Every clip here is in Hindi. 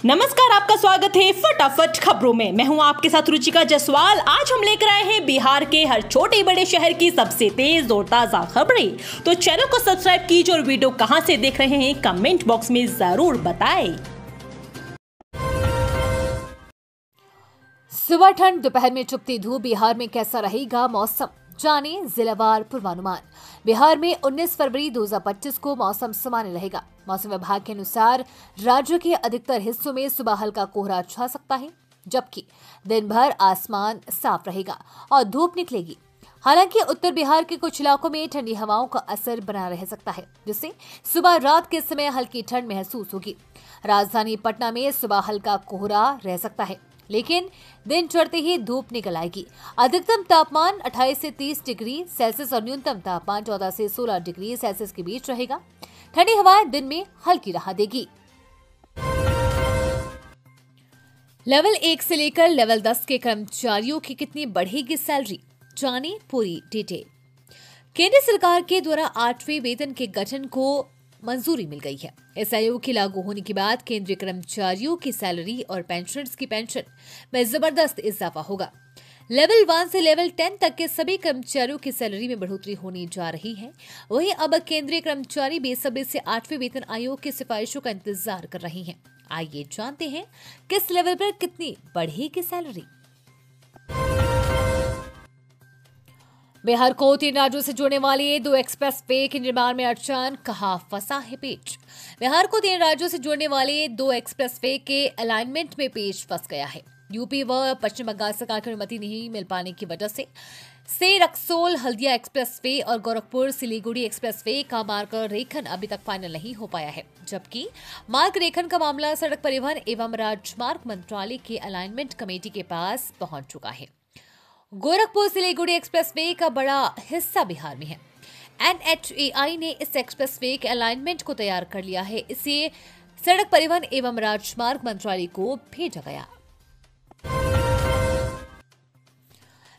नमस्कार, आपका स्वागत है फटाफट खबरों में। मैं हूं आपके साथ रुचिका जायसवाल। आज हम लेकर आए हैं बिहार के हर छोटे बड़े शहर की सबसे तेज और ताजा खबरें। तो चैनल को सब्सक्राइब कीजिए और वीडियो कहां से देख रहे हैं कमेंट बॉक्स में जरूर बताएं। सुबह ठंड, दोपहर में चुपती धूप। बिहार में कैसा रहेगा मौसम, जाने जिलावार पूर्वानुमान। बिहार में 19 फरवरी 2025 को मौसम सामान्य रहेगा। मौसम विभाग के अनुसार राज्य के अधिकतर हिस्सों में सुबह हल्का कोहरा छा सकता है, जबकि दिन भर आसमान साफ रहेगा और धूप निकलेगी। हालांकि उत्तर बिहार के कुछ इलाकों में ठंडी हवाओं का असर बना रह सकता है, जिससे सुबह रात के समय हल्की ठंड महसूस होगी। राजधानी पटना में सुबह हल्का कोहरा रह सकता है, लेकिन दिन चढ़ते ही धूप निकल आएगी। अधिकतम तापमान 28 से 30 डिग्री सेल्सियस और न्यूनतम तापमान 14 से 16 डिग्री सेल्सियस के बीच रहेगा। ठंडी हवाएं दिन में हल्की राहत देगी। लेवल 1 से लेकर लेवल 10 के कर्मचारियों की कितनी बढ़ेगी सैलरी, जाने पूरी डिटेल। केंद्र सरकार के द्वारा 8वें वेतन के गठन को मंजूरी मिल गई है। इस आयोग के लागू होने के बाद केंद्रीय कर्मचारियों की सैलरी और पेंशनर्स की पेंशन में जबरदस्त इजाफा होगा। लेवल 1 से लेवल 10 तक के सभी कर्मचारियों की सैलरी में बढ़ोतरी होने जा रही है। वहीं अब केंद्रीय कर्मचारी बेसब्री से 8वें वेतन आयोग की सिफारिशों का इंतजार कर रहे हैं। आइए जानते हैं किस लेवल पर कितनी बढ़ेगी सैलरी। बिहार को 3 राज्यों से जोड़ने वाले 2 एक्सप्रेस वे के निर्माण में अड़चन, कहा फंसा है पेच। बिहार को 3 राज्यों से जोड़ने वाले 2 एक्सप्रेस वे के अलाइनमेंट में पेच फंस गया है। यूपी व पश्चिम बंगाल सरकार की अनुमति नहीं मिल पाने की वजह से रक्सौल हल्दिया एक्सप्रेस वे और गोरखपुर सिलीगुड़ी एक्सप्रेस वे का मार्ग रेखन अभी तक फाइनल नहीं हो पाया है, जबकि मार्ग रेखन का मामला सड़क परिवहन एवं राजमार्ग मंत्रालय के अलाइनमेंट कमेटी के पास पहुंच चुका है। गोरखपुर सिलीगुड़ी एक्सप्रेसवे का बड़ा हिस्सा बिहार में है। NHAI ने इस एक्सप्रेसवे के अलाइनमेंट को तैयार कर लिया है। इसे सड़क परिवहन एवं राजमार्ग मंत्रालय को भेजा गया।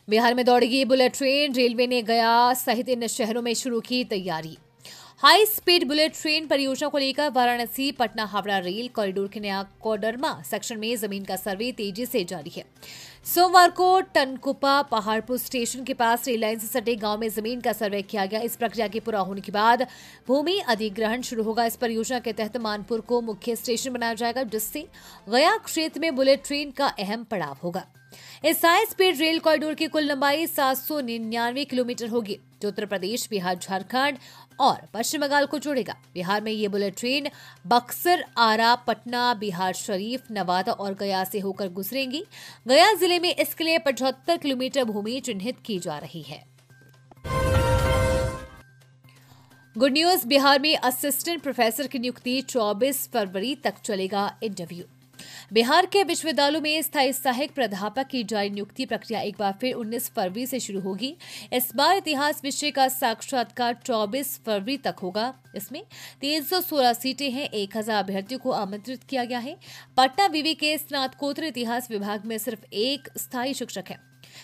बिहार में दौड़ेगी बुलेट ट्रेन, रेलवे ने गया सहित इन शहरों में शुरू की तैयारी। हाई स्पीड बुलेट ट्रेन परियोजना को लेकर वाराणसी पटना हावड़ा रेल कॉरिडोर के नया कोडरमा सेक्शन में जमीन का सर्वे तेजी से जारी है। सोमवार को टनकुपा पहाड़पुर स्टेशन के पास रेल लाइन से सटे गांव में जमीन का सर्वे किया गया। इस प्रक्रिया के पूरा होने के बाद भूमि अधिग्रहण शुरू होगा। इस परियोजना के तहत मानपुर को मुख्य स्टेशन बनाया जाएगा, जिससे गया क्षेत्र में बुलेट ट्रेन का अहम पड़ाव होगा। इस हाई स्पीड रेल कॉरिडोर की कुल लंबाई 799 किलोमीटर होगी, जो उत्तर प्रदेश, बिहार, झारखंड और पश्चिम बंगाल को जोड़ेगा। बिहार में ये बुलेट ट्रेन बक्सर, आरा, पटना, बिहार शरीफ, नवादा और गया से होकर गुजरेंगी। गया जिले में इसके लिए 75 किलोमीटर भूमि चिन्हित की जा रही है। गुड न्यूज, बिहार में असिस्टेंट प्रोफेसर की नियुक्ति 24 फरवरी तक चलेगा इंटरव्यू। बिहार के विश्वविद्यालयों में स्थायी सहायक प्राध्यापक की जारी नियुक्ति प्रक्रिया एक बार फिर 19 फरवरी से शुरू होगी। इस बार इतिहास विषय का साक्षात्कार 24 फरवरी तक होगा। इसमें 316 सीटें हैं। 1000 अभ्यर्थियों को आमंत्रित किया गया है। पटना विवि के स्नातकोत्तर इतिहास विभाग में सिर्फ एक स्थायी शिक्षक है,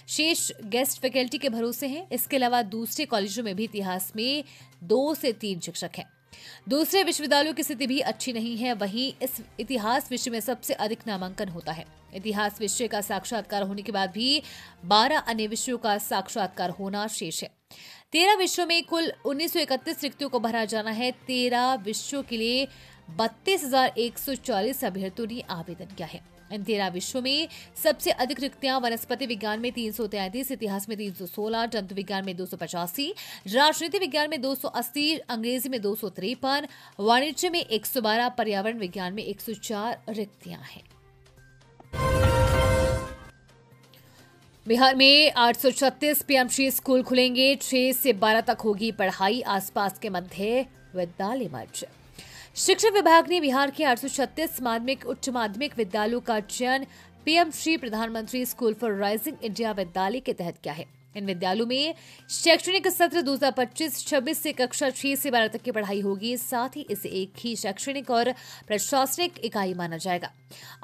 शेष गेस्ट फैकल्टी के भरोसे हैं। इसके अलावा दूसरे कॉलेजों में भी इतिहास में 2 से 3 शिक्षक हैं। दूसरे विश्वविद्यालयों की स्थिति भी अच्छी नहीं है। वहीं इस इतिहास विषय में सबसे अधिक नामांकन होता है। इतिहास विषय का साक्षात्कार होने के बाद भी 12 अन्य विषयों का साक्षात्कार होना शेष है। 13 विषयों में कुल 1931 रिक्तियों को भरा जाना है। 13 विषयों के लिए 32,140 अभ्यर्थियों ने आवेदन किया है। इन 13 विषयों में सबसे अधिक रिक्तियां वनस्पति विज्ञान में 333, इतिहास में 316, जंतु विज्ञान में 285, राजनीति विज्ञान में 280, अंग्रेजी में 253, वाणिज्य में 112, पर्यावरण विज्ञान में 104 रिक्तियां हैं। बिहार में 836 पीएमसी स्कूल खुलेंगे। 6 से 12 तक होगी पढ़ाई। आसपास के मध्य विद्यालय मर्ज। शिक्षा विभाग ने बिहार के 836 माध्यमिक उच्च माध्यमिक विद्यालयों का चयन पीएमश्री प्रधानमंत्री स्कूल फॉर राइजिंग इंडिया विद्यालय के तहत किया है। इन विद्यालयों में शैक्षणिक सत्र 2025-26 से कक्षा 6 से 12 तक की पढ़ाई होगी। साथ ही इसे एक ही शैक्षणिक और प्रशासनिक इकाई माना जाएगा।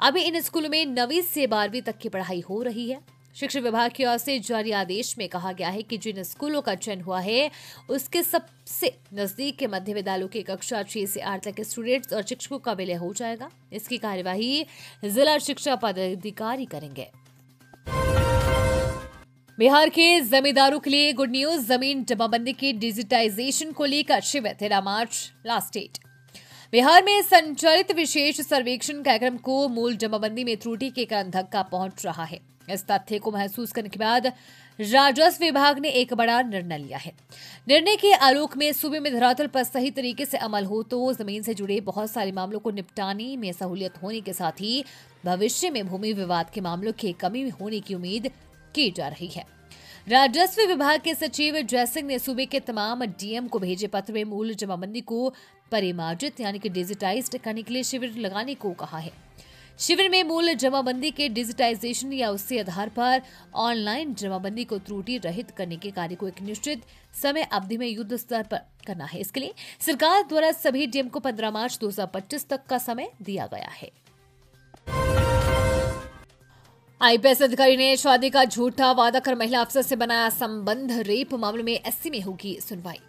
अभी इन स्कूलों में 9वीं से 12वीं तक की पढ़ाई हो रही है। शिक्षा विभाग की ओर से जारी आदेश में कहा गया है कि जिन स्कूलों का चयन हुआ है उसके सबसे नजदीक के मध्य विद्यालयों की कक्षा 6 से 8 तक के स्टूडेंट्स और शिक्षकों का विलय हो जाएगा। इसकी कार्यवाही जिला शिक्षा पदाधिकारी करेंगे। बिहार के जमींदारों के लिए गुड न्यूज, जमीन जमाबंदी की डिजिटाइजेशन को लेकर शिविर 13 मार्च लास्ट डेट। बिहार में संचालित विशेष सर्वेक्षण कार्यक्रम को मूल जमाबंदी में त्रुटि के कारण धक्का पहुंच रहा है। इस तथ्य को महसूस करने के बाद राजस्व विभाग ने एक बड़ा निर्णय लिया है। निर्णय के आलोक में सूबे में धरातल पर सही तरीके से अमल हो तो जमीन से जुड़े बहुत सारे मामलों को निपटाने में सहूलियत होने के साथ ही भविष्य में भूमि विवाद के मामलों की कमी होने की उम्मीद की जा रही है। राजस्व विभाग के सचिव जय सिंह ने सूबे के तमाम डीएम को भेजे पत्र में मूल जमाबंदी को परिमार्जित यानी कि डिजिटाइज्ड करने के लिए शिविर लगाने को कहा है। शिविर में मूल जमाबंदी के डिजिटाइजेशन या उसके आधार पर ऑनलाइन जमाबंदी को त्रुटि रहित करने के कार्य को एक निश्चित समय अवधि में युद्ध स्तर पर करना है। इसके लिए सरकार द्वारा सभी डीएम को 15 मार्च 2025 तक का समय दिया गया है। आईपीएस अधिकारी ने शादी का झूठा वादा कर महिला अफसर से बनाया संबंध। रेप मामले में एससी में होगी सुनवाई।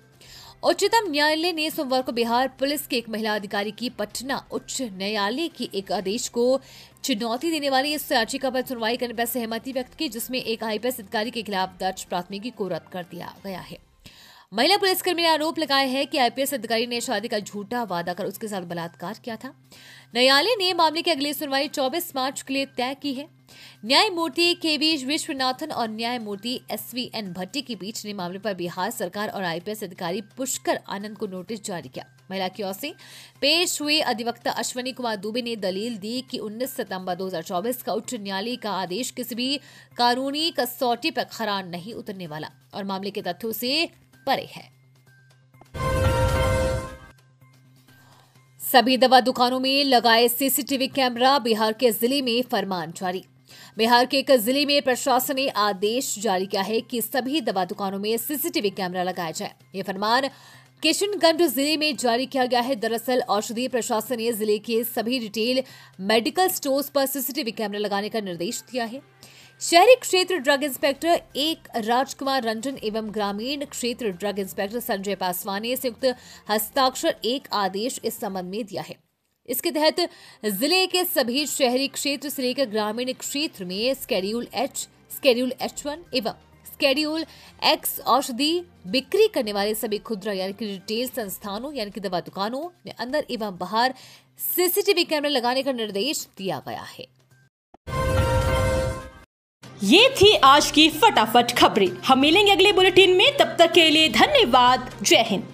उच्चतम न्यायालय ने सोमवार को बिहार पुलिस के एक महिला अधिकारी की पटना उच्च न्यायालय की एक आदेश को चुनौती देने वाली इस याचिका पर सुनवाई करने पर सहमति व्यक्त की, जिसमें एक आईपीएस अधिकारी के खिलाफ दर्ज प्राथमिकी को रद्द कर दिया गया है। महिला पुलिसकर्मी ने आरोप लगाया है कि आईपीएस अधिकारी ने शादी का झूठा वादा कर उसके साथ बलात्कार किया था। न्यायालय ने मामले की अगली सुनवाई 24 मार्च के लिए तय की है। न्यायमूर्ति केवी विश्वनाथन और न्यायमूर्ति एसवीएन भट्टी की पीठ ने मामले पर बिहार सरकार और आईपीएस अधिकारी पुष्कर आनंद को नोटिस जारी किया। महिला की ओर से पेश हुए अधिवक्ता अश्विनी कुमार दुबे ने दलील दी कि 19 सितंबर 2024 का उच्च न्यायालय का आदेश किसी भी कानूनी कसौटी पर खरा नहीं उतरने वाला और मामले के तथ्यों से परे है। सभी दवा दुकानों में लगाए सीसीटीवी कैमरा, बिहार के जिले में फरमान जारी। बिहार के एक जिले में प्रशासन ने आदेश जारी किया है कि सभी दवा दुकानों में सीसीटीवी कैमरा लगाया जाए। ये फरमान किशनगंज जिले में जारी किया गया है। दरअसल औषधि प्रशासन ने जिले के सभी रिटेल मेडिकल स्टोर्स पर सीसीटीवी कैमरा लगाने का निर्देश दिया है। शहरी क्षेत्र ड्रग इंस्पेक्टर एक राजकुमार रंजन एवं ग्रामीण क्षेत्र ड्रग इंस्पेक्टर संजय पासवान ने संयुक्त हस्ताक्षर एक आदेश इस संबंध में दिया है। इसके तहत जिले के सभी शहरी क्षेत्र से लेकर ग्रामीण क्षेत्र में स्केड्यूल एच, स्केड्यूल H1 एवं स्केड्यूल X औषधि बिक्री करने वाले सभी खुदरा यानी कि रिटेल संस्थानों यानी कि दवा दुकानों में अंदर एवं बाहर सीसीटीवी कैमरा लगाने का निर्देश दिया गया है। ये थी आज की फटाफट खबरें। हम मिलेंगे अगले बुलेटिन में, तब तक के लिए धन्यवाद। जय हिंद।